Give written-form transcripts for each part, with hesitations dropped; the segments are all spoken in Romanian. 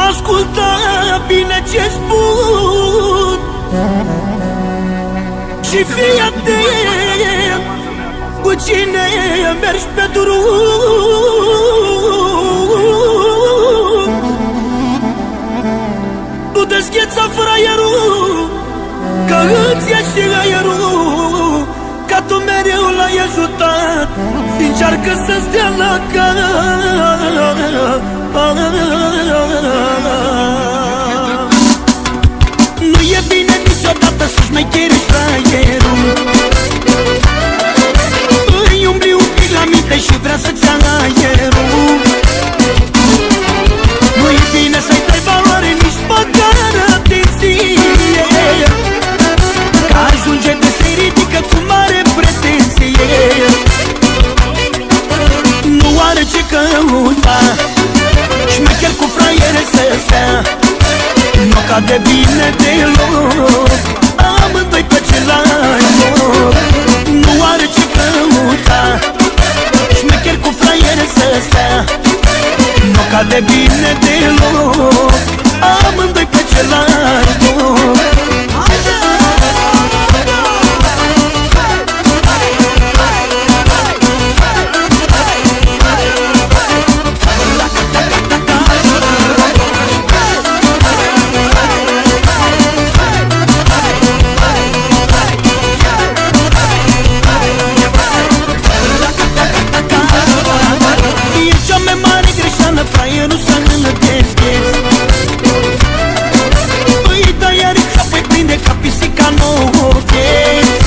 Ascultă bine ce spun și fii atent cu cine mergi pe drum. Nu descheța fraierul, că îți ia și aerul, ca tu mereu l-ai ajutat. Încearcă să-ți dea la cap. Nu e bine niciodată să-ți mai cheriști fraierul. Îi umbli un pic la minte și vrea să-ți ia aerul. Nu e bine să-i dai valoare nici măcar atenție, că ajunge de se ridică cu mare pretenție. Nu are ce căuta, șmecher cu fraiere să stea, nu cade bine deloc, amândoi pe același loc. Nu are ce căuta, șmecher cu fraiere să stea, nu cade bine deloc, amândoi pe același loc. Fraierul să nu deschezi, îi dai aripi și apoi prinde ca pisica nouă vieți.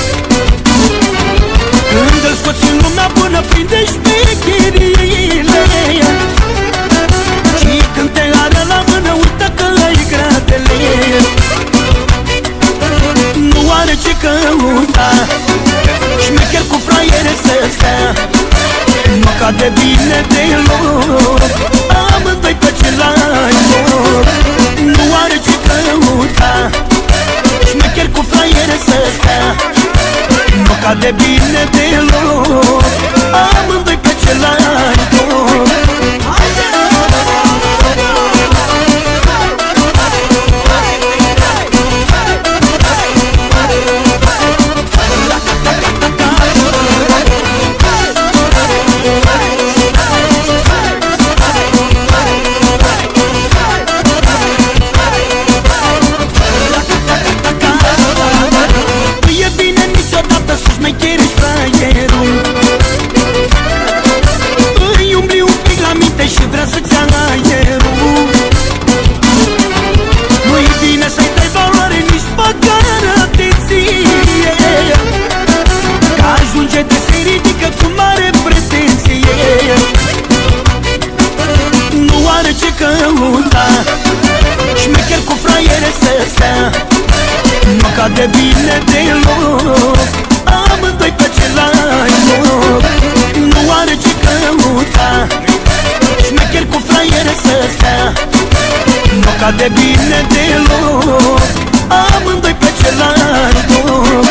Când îl scoți în lumea bună, prinde șmecherile, și când te are la mână, uită că ai gradele. Nu are ce căuta, șmecher cu fraiere să stea, nu cade bine deloc, amândoi pe același loc. Nu are ce căuta, șmecher cu fraiere să stea, nu cade bine deloc, amândoi pe același loc. Îi umbli un pic la minte și vrea să-ți ia aerul. Nu-i bine să-i dai valoare nici măcar atenție, că ajunge de se ridică cu mare pretenție. Nu are ce căuta, șmecher cu fraiere să stea, nu cade bine deloc, amândoi pe același loc. Nu are ce căuta, șmecher cu fraiere să stea, nu cade bine deloc, amândoi pe același loc.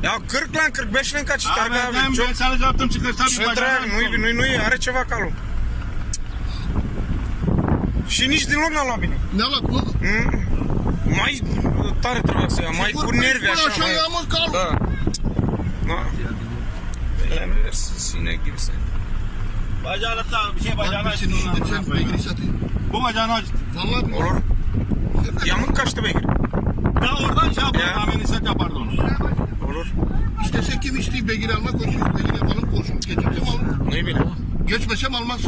Ja, Cârclan, Cârbeșlenca, ce targa avem? Ce drag, nu-i, are ceva calul. Și nici din loc n-a luat bine. Ne-a luat, nu? Mai tare trebuia să ia, mai cu nervi așa. Așa ia, mă, calul. Da. Da. Le-am mers, sine ghivse. Bajana ta, ce bajana și nu de ce begrisate? Bă, bajana. Vallat, Olor. I-am mâncat și te begri. Da, oradan și apă, amenințat ya pardon. Olur. İşte sen kim içtiği begiri almak koşuyor. Begiri yapalım koşun. Geçirsem almaz. Nu-i bine. Geçmesem almaz.